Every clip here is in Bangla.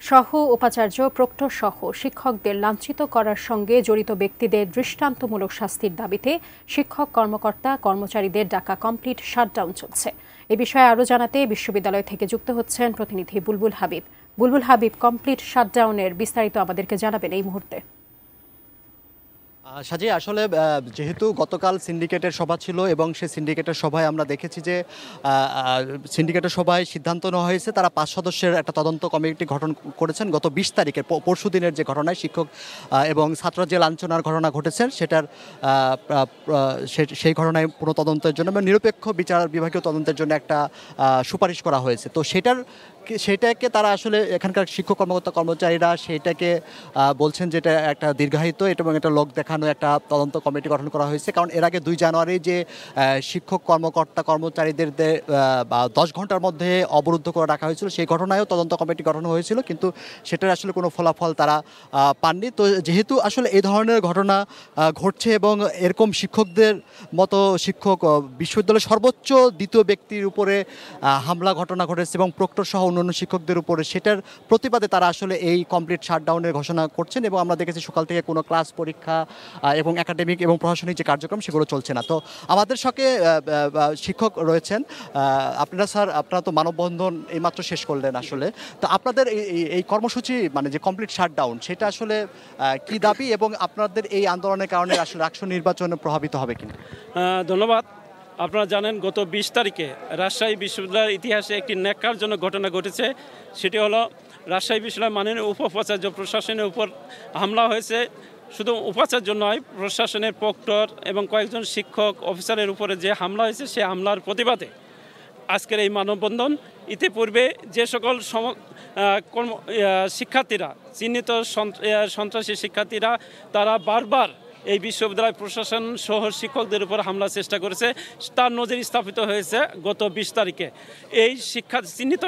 সহ উপাচার্য প্রক্টর সহ শিক্ষকদের লাঞ্ছিত করার সঙ্গে জড়িত ব্যক্তিদের দৃষ্টান্তমূলক শাস্তির দাবিতে শিক্ষক কর্মকর্তা কর্মচারীদের ডাকা কমপ্লিট শাটডাউন চলছে। এ বিষয়ে আরও জানাতে বিশ্ববিদ্যালয় থেকে যুক্ত হচ্ছেন প্রতিনিধি বুলবুল হাবিব। বুলবুল হাবিব, কমপ্লিট শাটডাউনের বিস্তারিত আমাদেরকে জানাবেন এই মুহূর্তে। সাজিয়া, আসলে যেহেতু গতকাল সিন্ডিকেটের সভা ছিল এবং সেই সিন্ডিকেটের সভায় আমরা দেখেছি যে সিন্ডিকেটের সভায় সিদ্ধান্ত নেওয়া হয়েছে তারা 5 সদস্যের একটা তদন্ত কমিটি গঠন করেছেন। গত 20 তারিখে পরশু দিনের যে ঘটনায় শিক্ষক এবং ছাত্র যে লাঞ্ছনার ঘটনা ঘটেছে সেটার সেই ঘটনায় পুরো তদন্তের জন্য এবং নিরপেক্ষ বিচার বিভাগীয় তদন্তের জন্য একটা সুপারিশ করা হয়েছে। তো সেটাকে তারা আসলে এখানকার শিক্ষক কর্মকর্তা কর্মচারীরা সেটাকে বলছেন যে এটা একটা দীর্ঘায়িত এবং এটা লোক দেখানো একটা তদন্ত কমিটি গঠন করা হয়েছে। কারণ এর আগে 2 জানুয়ারি যে শিক্ষক কর্মকর্তা কর্মচারীদের 10 ঘন্টার মধ্যে অবরুদ্ধ করে রাখা হয়েছিল, সেই ঘটনায়ও তদন্ত কমিটি গঠন হয়েছিল, কিন্তু সেটার আসলে কোনো ফলাফল তারা পাননি। তো যেহেতু আসলে এই ধরনের ঘটনা ঘটছে এবং এরকম শিক্ষকদের মতো শিক্ষক বিশ্ববিদ্যালয়ের সর্বোচ্চ দ্বিতীয় ব্যক্তির উপরে হামলা ঘটনা ঘটেছে এবং প্রক্টর সহ অন্যান্য শিক্ষকদের উপরে, সেটার প্রতিবাদে তারা আসলে এই কমপ্লিট শাটডাউনের ঘোষণা করছেন। এবং আমরা দেখেছি সকাল থেকে কোনো ক্লাস, পরীক্ষা এবং একাডেমিক এবং প্রশাসনিক যে কার্যক্রম সেগুলো চলছে না। তো আমাদের সঙ্গে শিক্ষক রয়েছেন। আপনারা তো মানববন্ধন এইমাত্র শেষ করলেন আসলে। তো আপনাদের এই কর্মসূচি মানে যে কমপ্লিট শাটডাউন, সেটা আসলে কি দাবি এবং আপনাদের এই আন্দোলনের কারণে আসলে রাষ্ট্র নির্বাচনে প্রভাবিত হবে কিনা? ধন্যবাদ। আপনারা জানেন গত 20 তারিখে রাজশাহী বিশ্ববিদ্যালয়ের ইতিহাসে একটি ন্যাক্কারজনক ঘটনা ঘটেছে। সেটি হলো রাজশাহী বিশ্ববিদ্যালয়ের মাননীয় উপাচার্য প্রশাসনের উপর হামলা হয়েছে। শুধু উপাচার্য নয়, প্রশাসনের প্রক্টর এবং কয়েকজন শিক্ষক অফিসারের উপরে যে হামলা হয়েছে সে হামলার প্রতিবাদে আজকের এই মানববন্ধন। ইতিপূর্বে যে সকল শিক্ষার্থীরা চিহ্নিত সন্ত্রাসী শিক্ষার্থীরা তারা বারবার এই বিশ্ববিদ্যালয় প্রশাসন সহ শিক্ষকদের উপর হামলার চেষ্টা করেছে, তার নজির স্থাপিত হয়েছে গত 20 তারিখে। এই চিহ্নিত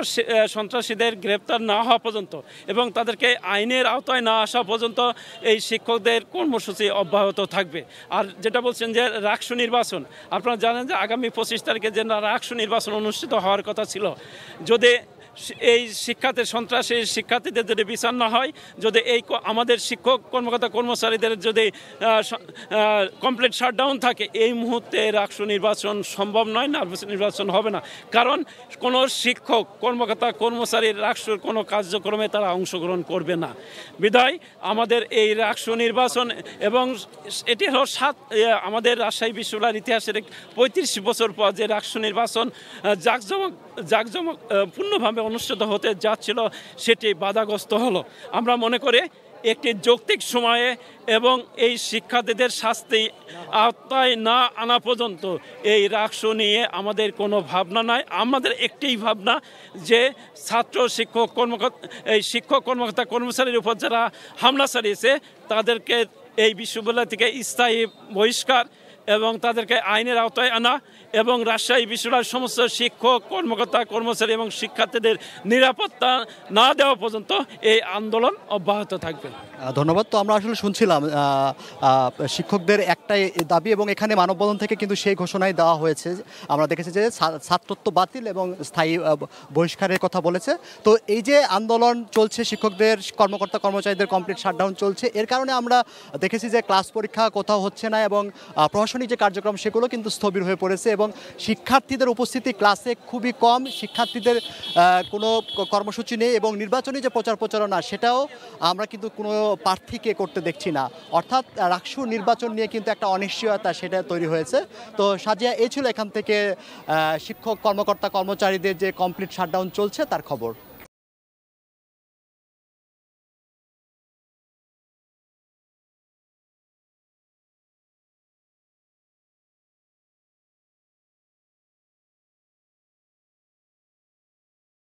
সন্ত্রাসীদের গ্রেপ্তার না হওয়া পর্যন্ত এবং তাদেরকে আইনের আওতায় না আসা পর্যন্ত এই শিক্ষকদের কর্মসূচি অব্যাহত থাকবে। আর যেটা বলছেন যে রাষ্ট্র নির্বাচন, আপনারা জানেন যে আগামী 25 তারিখে যে রাষ্ট্র নির্বাচন অনুষ্ঠিত হওয়ার কথা ছিল, যদি এই সন্ত্রাসী শিক্ষার্থীদের যদি বিচার না হয়, যদি এই আমাদের শিক্ষক কর্মকর্তা কর্মচারীদের যদি কমপ্লিট শাটডাউন থাকে, এই মুহূর্তে রাষ্ট্র নির্বাচন সম্ভব নয়, নির্বাচন হবে না। কারণ কোনো শিক্ষক কর্মকর্তা কর্মচারীর রাষ্ট্রের কোনো কার্যক্রমে তারা অংশগ্রহণ করবে না। বিধায় আমাদের এই রাষ্ট্র নির্বাচন এবং এটি হলো আমাদের রাজশাহী বিশ্ববিদ্যালয়ের ইতিহাসের 35 বছর পর যে রাষ্ট্র নির্বাচন জাঁকজমক পূর্ণভাবে অনুষ্ঠিত হতে যাচ্ছিল, সেটি বাধাগ্রস্ত হলো। আমরা মনে করি একটি যৌক্তিক সময়ে এবং এই শিক্ষার্থীদের শাস্তি আওতায় না আনা পর্যন্ত এই রাষ্ট্র নিয়ে আমাদের কোনো ভাবনা নাই। আমাদের একটিই ভাবনা যে ছাত্র শিক্ষক কর্মকর্তা কর্মচারীর উপর যারা হামলা চালিয়েছে তাদেরকে এই বিশ্ববিদ্যালয় থেকে স্থায়ী বহিষ্কার এবং তাদেরকে আইনের আওতায় আনা এবং রাজশাহী বিশ্ববিদ্যালয়ের সমস্ত শিক্ষক কর্মকর্তা কর্মচারী এবং শিক্ষার্থীদের নিরাপত্তা না দেওয়া পর্যন্ত এই আন্দোলন অব্যাহত থাকবে। ধন্যবাদ। তো আমরা আসলে শুনছিলাম শিক্ষকদের একটাই দাবি এবং এখানে মানববন্ধন থেকে কিন্তু সেই ঘোষণাই দেওয়া হয়েছে। আমরা দেখেছি যে ছাত্রত্ব বাতিল এবং স্থায়ী বহিষ্কারের কথা বলেছে। তো এই যে আন্দোলন চলছে, শিক্ষকদের কর্মকর্তা কর্মচারীদের কমপ্লিট শাটডাউন চলছে, এর কারণে আমরা দেখেছি যে ক্লাস পরীক্ষা কোথাও হচ্ছে না এবং প্রশাসনিক যে কার্যক্রম সেগুলো কিন্তু স্থবির হয়ে পড়েছে এবং শিক্ষার্থীদের উপস্থিতি ক্লাসে খুবই কম, শিক্ষার্থীদের কোনো কর্মসূচি নেই এবং নির্বাচনী যে প্রচারণা সেটাও আমরা কিন্তু কোনো প্রার্থীকে করতে দেখছি না। অর্থাৎ রাষ্ট্র নির্বাচন নিয়ে কিন্তু একটা অনিশ্চয়তা সেটা তৈরি হয়েছে। তো সাজিয়া, এই ছিল এখান থেকে শিক্ষক কর্মকর্তা কর্মচারীদের যে কমপ্লিট শাটডাউন চলছে তার খবর।